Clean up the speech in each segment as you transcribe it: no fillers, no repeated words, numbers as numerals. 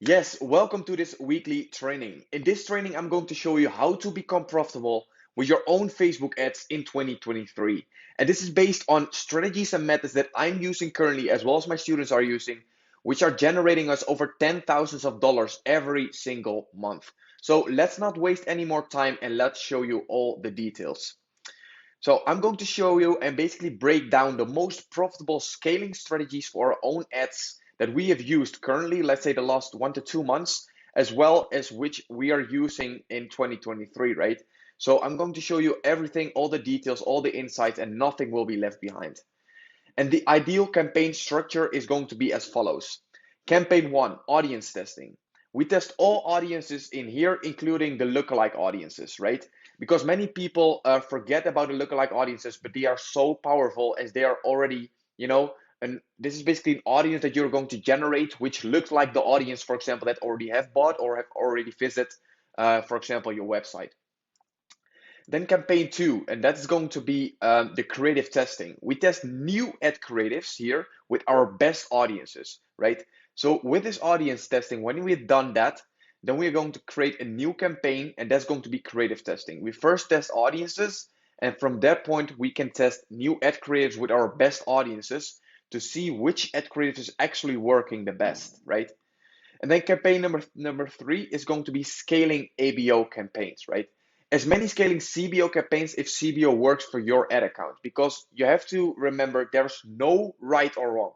Yes, welcome to this weekly training. In this training, I'm going to show you how to become profitable with your own Facebook ads in 2023. And this is based on strategies and methods that I'm using currently, as well as my students are using, which are generating us over $10,000 every single month. So let's not waste any more time and let's show you all the details. So I'm going to show you and basically break down the most profitable scaling strategies for our own ads that we have used currently, let's say the last 1 to 2 months, as well as which we are using in 2023, right? So I'm going to show you everything, all the details, all the insights, and nothing will be left behind. And the ideal campaign structure is going to be as follows. Campaign 1, audience testing. We test all audiences in here, including the lookalike audiences, right? Because many people forget about the lookalike audiences, but they are so powerful as they are already, and this is basically an audience that you're going to generate, which looks like the audience, for example, that already have bought or have already visited, for example, your website. Then campaign 2, and that's going to be the creative testing. We test new ad creatives here with our best audiences, right? So with this audience testing, when we've done that, then we're going to create a new campaign, and that's going to be creative testing. We first test audiences, and from that point, we can test new ad creatives with our best audiences to see which ad creative is actually working the best, right? And then campaign number 3 is going to be scaling ABO campaigns, right? As many scaling CBO campaigns if CBO works for your ad account, because you have to remember there's no right or wrong.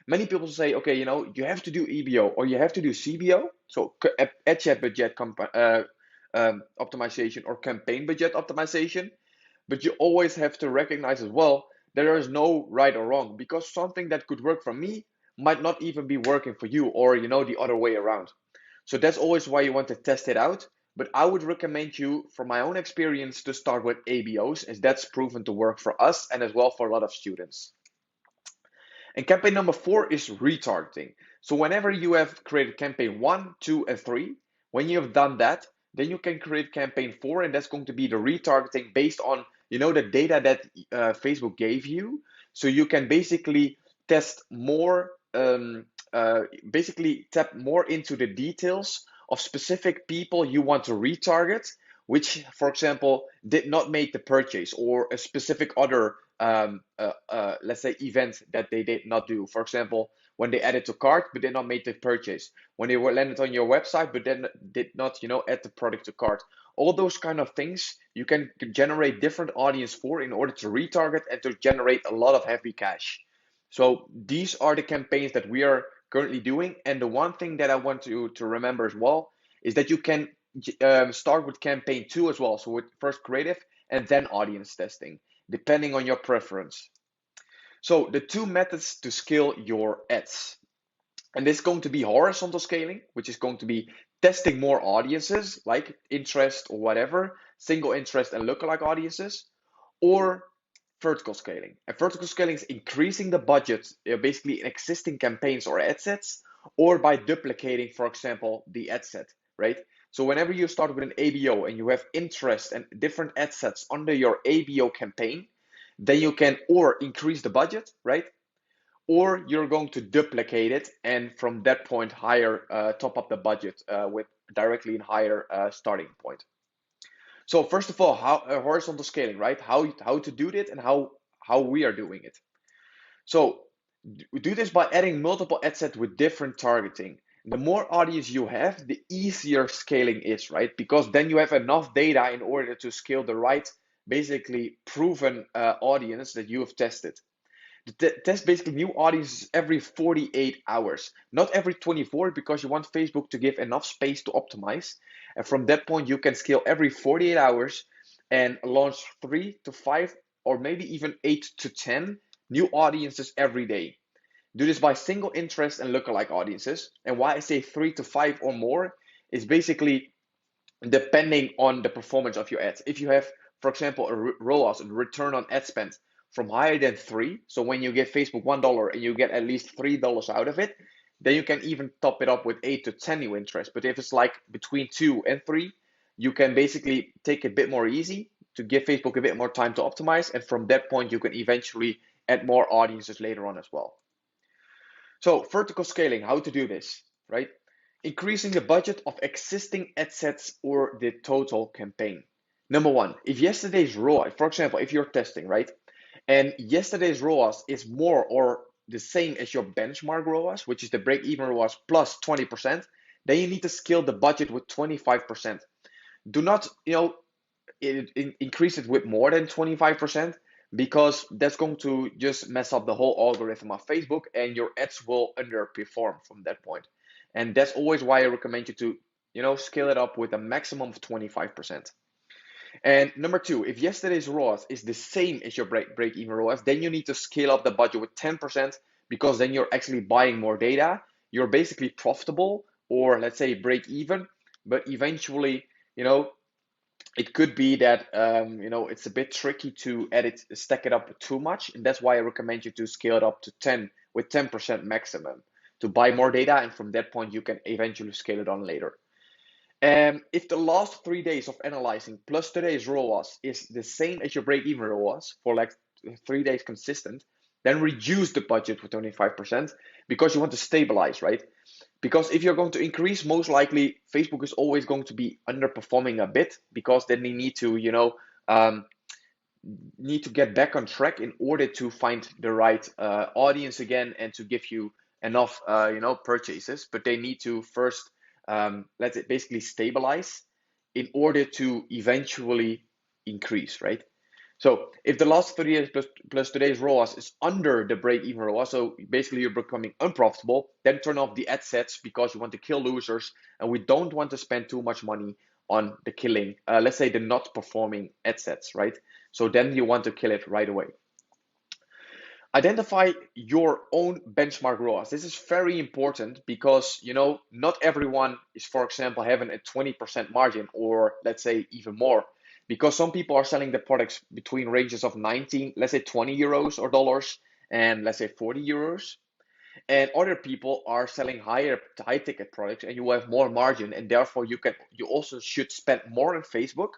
Many people say, okay, you have to do EBO or you have to do CBO, so ad chat budget optimization or campaign budget optimization. But you always have to recognize as well that there is no right or wrong, because something that could work for me might not even be working for you, or the other way around. So that's always why you want to test it out. But I would recommend you, from my own experience, to start with ABOs, as that's proven to work for us and as well for a lot of students. And campaign number 4 is retargeting. So whenever you have created campaign 1, 2, and 3, when you have done that, then you can create campaign 4, and that's going to be the retargeting based on the data that Facebook gave you. So you can basically test more, basically tap more into the details of specific people you want to retarget, which, for example, did not make the purchase, or a specific other let's say event that they did not do. For example, when they added to cart but did not make the purchase, when they were landed on your website but then did not add the product to cart. All those kind of things you can generate different audience for in order to retarget and to generate a lot of heavy cash. So these are the campaigns that we are currently doing. And the one thing that I want you to remember as well is that you can start with campaign 2 as well. So with first creative and then audience testing, depending on your preference. So the two methods to scale your ads. And this is going to be horizontal scaling, which is going to be testing more audiences like interest or whatever, single interest and lookalike audiences, or vertical scaling. And vertical scaling is increasing the budget, basically in existing campaigns or ad sets, or by duplicating, for example, the ad set, right? So whenever you start with an ABO and you have interest and different ad sets under your ABO campaign, then you can or increase the budget, right? Or you're going to duplicate it, and from that point, top up the budget with directly in higher starting point. So first of all, how horizontal scaling, right? How to do it and how we are doing it. So we do this by adding multiple ad sets with different targeting. The more audience you have, the easier scaling is, right? Because then you have enough data in order to scale the right, basically proven audience that you have tested. Test basically new audiences every 48 hours, not every 24, because you want Facebook to give enough space to optimize. And from that point, you can scale every 48 hours and launch 3 to 5 or maybe even 8 to 10 new audiences every day. Do this by single interest and lookalike audiences. And why I say 3 to 5 or more is basically depending on the performance of your ads. If you have, for example, a ROAS, a return on ad spend, from higher than 3, so when you give Facebook $1 and you get at least $3 out of it, then you can even top it up with 8 to 10 new interest. But if it's like between 2 and 3, you can basically take it a bit more easy to give Facebook a bit more time to optimize. And from that point, you can eventually add more audiences later on as well. So vertical scaling, how to do this, right? Increasing the budget of existing ad sets or the total campaign. Number one, if yesterday's ROAS, for example, if you're testing, right, and yesterday's ROAS is more or the same as your benchmark ROAS, which is the break-even ROAS plus 20%, then you need to scale the budget with 25%. Do not, increase it with more than 25% because that's going to just mess up the whole algorithm of Facebook and your ads will underperform from that point. And that's always why I recommend you to, scale it up with a maximum of 25%. And number two, if yesterday's ROAS is the same as your break-even ROAS, then you need to scale up the budget with 10% because then you're actually buying more data. You're basically profitable or let's say break even, but eventually, it could be that it's a bit tricky to stack it up too much, and that's why I recommend you to scale it up to 10 with 10% maximum to buy more data, and from that point you can eventually scale it on later. If the last 3 days of analyzing plus today's ROAS is the same as your break-even ROAS for like 3 days consistent, then reduce the budget with 25% because you want to stabilize, right? Because if you're going to increase, most likely Facebook is always going to be underperforming a bit because then they need to, get back on track in order to find the right audience again and to give you enough, purchases. But they need to first, let's say, basically stabilize in order to eventually increase, right? So if the last 30 days plus today's ROAS is under the break-even ROAS, so basically you're becoming unprofitable, then turn off the ad sets because you want to kill losers, and we don't want to spend too much money on the killing, let's say the not performing ad sets, right? So then you want to kill it right away. Identify your own benchmark ROAS. This is very important because not everyone is, for example, having a 20% margin or let's say even more, because some people are selling the products between ranges of 19, let's say 20 euros or dollars, and let's say 40 euros. And other people are selling high ticket products and you have more margin, and therefore you also should spend more on Facebook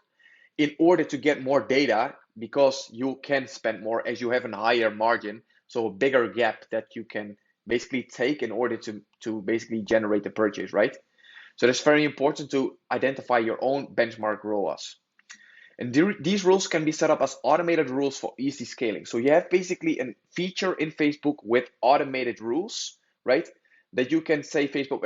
in order to get more data because you can spend more as you have a higher margin, so a bigger gap that you can basically take in order to basically generate the purchase, right? So that's very important to identify your own benchmark ROAS. And these rules can be set up as automated rules for easy scaling. So you have basically a feature in Facebook with automated rules, right? That you can say, Facebook,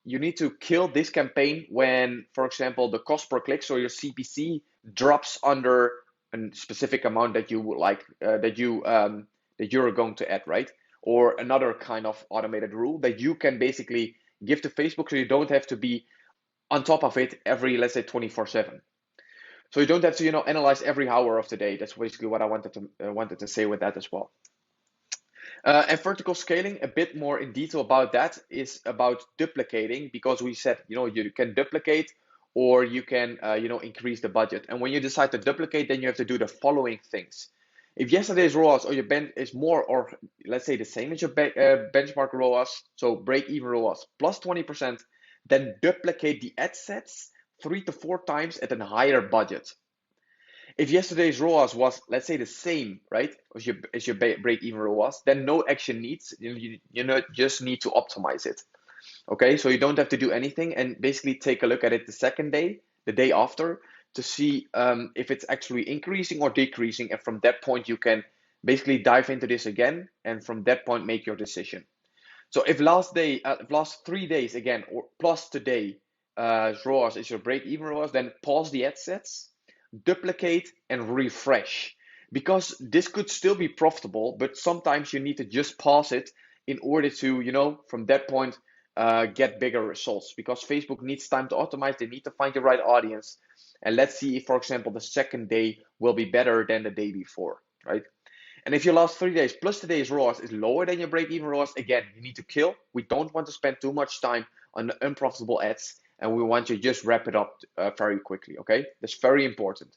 you need to kill this campaign when, for example, the cost per click, so your CPC drops under a specific amount that you would like, that you're going to add, right? Or another kind of automated rule that you can basically give to Facebook so you don't have to be on top of it every, let's say, 24/7. So you don't have to, analyze every hour of the day. That's basically what I wanted to say with that as well. And vertical scaling, a bit more in detail about that, is about duplicating, because we said, you can duplicate or you can, increase the budget. And when you decide to duplicate, then you have to do the following things. If yesterday's ROAS or your bench is more or let's say the same as your benchmark ROAS, so break even ROAS plus 20%, then duplicate the ad sets 3 to 4 times at a higher budget. If yesterday's ROAS was, let's say, the same, right, as your break-even ROAS, then no action needs. You just need to optimize it. Okay, so you don't have to do anything, and basically take a look at it the second day, the day after, to see if it's actually increasing or decreasing, and from that point you can basically dive into this again, and from that point make your decision. So if last 3 days again, or plus today, ROAS is your break-even ROAS, then pause the ad sets, duplicate and refresh, because this could still be profitable, but sometimes you need to just pause it in order to, from that point, get bigger results, because Facebook needs time to optimize. They need to find the right audience. And let's see if, for example, the second day will be better than the day before, right? And if your last 3 days plus today's ROAS is lower than your break-even ROAS, again, you need to kill. We don't want to spend too much time on the unprofitable ads, and we want to just wrap it up very quickly, okay? That's very important.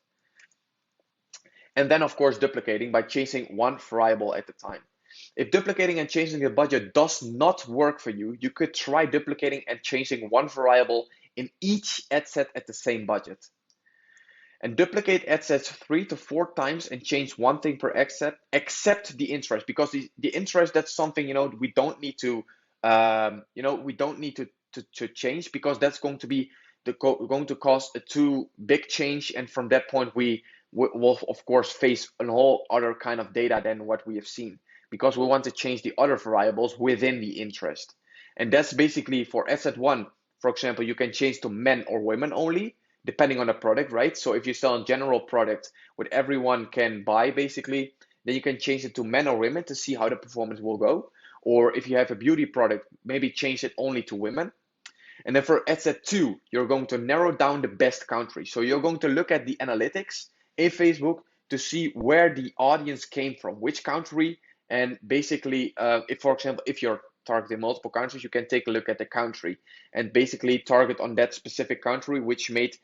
And then, of course, duplicating by changing one variable at a time. If duplicating and changing the budget does not work for you, you could try duplicating and changing one variable in each ad set at the same budget. And duplicate ad sets 3 to 4 times and change one thing per ad set, except the interest, because the interest, that's something, we don't need to, to change, because that's going to be going to cause a too big change. And from that point, we will of course face a whole other kind of data than what we have seen, because we want to change the other variables within the interest. And that's basically for asset one. For example, you can change to men or women only, depending on the product, right? So if you sell a general product what everyone can buy, basically, then you can change it to men or women to see how the performance will go. Or if you have a beauty product, maybe change it only to women. And then for asset two, you're going to narrow down the best country. So you're going to look at the analytics in Facebook to see where the audience came from, which country. And basically, if, for example, if you're targeting multiple countries, you can take a look at the country and basically target on that specific country, which made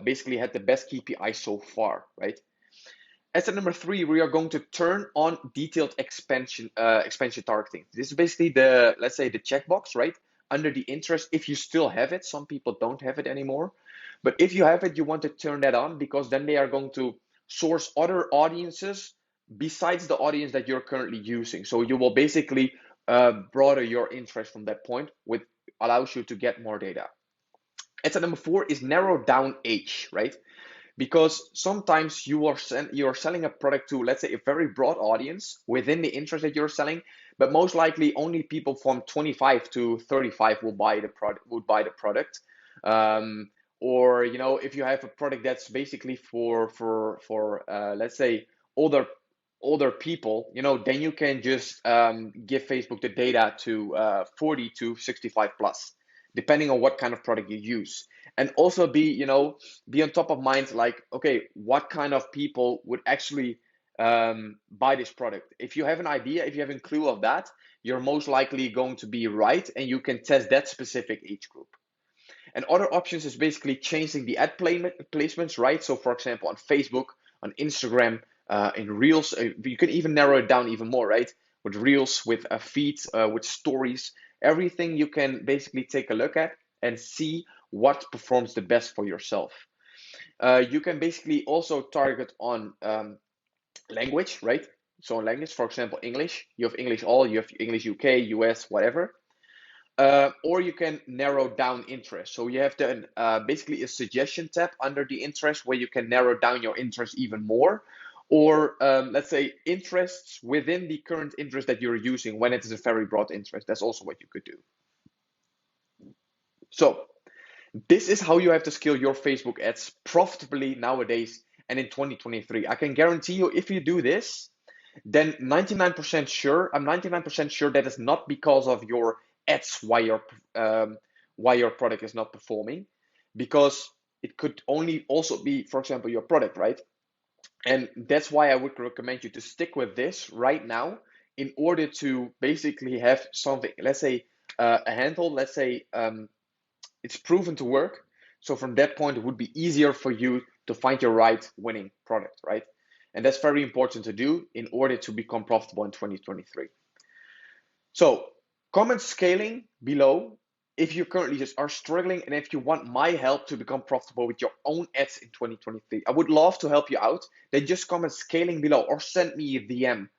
basically had the best KPI so far, right? Asset number three, we are going to turn on detailed expansion targeting. This is basically the, let's say, the checkbox, right? Under the interest, if you still have it. Some people don't have it anymore. But if you have it, you want to turn that on, because then they are going to source other audiences besides the audience that you're currently using. So you will basically broaden your interest from that point, which allows you to get more data. Asset number four is narrow down age, right? Because sometimes you're selling a product to, let's say, a very broad audience within the interest that you're selling, but most likely only people from 25 to 35 will buy the product. Or if you have a product that's basically for let's say older people, then you can just give Facebook the data to 40 to 65 plus, depending on what kind of product you use. And also be on top of mind, like, okay, what kind of people would actually buy this product? If you have an idea, if you have a clue of that, you're most likely going to be right, and you can test that specific age group. And other options is basically changing the ad placements, right? So for example, on Facebook, on Instagram, in Reels, you can even narrow it down even more, right? With Reels, with feeds, with stories, everything you can basically take a look at and see what performs the best for yourself. You can basically also target on language, right? So in language, for example, English, you have English all, you have English UK, US, whatever. Or you can narrow down interest. So you have basically a suggestion tab under the interest where you can narrow down your interest even more. Or let's say interests within the current interest that you're using when it is a very broad interest. That's also what you could do. So this is how you have to scale your Facebook ads profitably nowadays and in 2023. I can guarantee you, if you do this, then 99% sure, I'm 99% sure that it's not because of your ads why your product is not performing, because it could only also be, for example, your product, right? And that's why I would recommend you to stick with this right now in order to basically have something, let's say a handle, let's say it's proven to work. So from that point, it would be easier for you to find your right winning product, right? And that's very important to do in order to become profitable in 2023. So comment scaling below if you currently just are struggling and if you want my help to become profitable with your own ads in 2023. I would love to help you out. Then just comment scaling below or send me a DM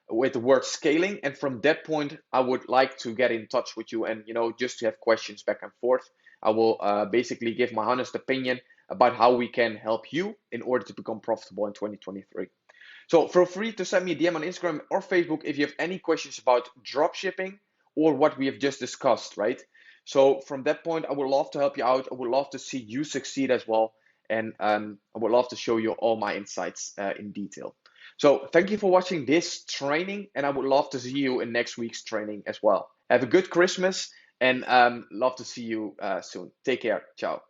with the word scaling. And from that point, I would like to get in touch with you and, just to have questions back and forth. I will basically give my honest opinion about how we can help you in order to become profitable in 2023. So feel free to send me a DM on Instagram or Facebook if you have any questions about dropshipping or what we have just discussed, right? So from that point, I would love to help you out. I would love to see you succeed as well. And I would love to show you all my insights in detail. So thank you for watching this training, and I would love to see you in next week's training as well. Have a good Christmas, and love to see you soon. Take care. Ciao.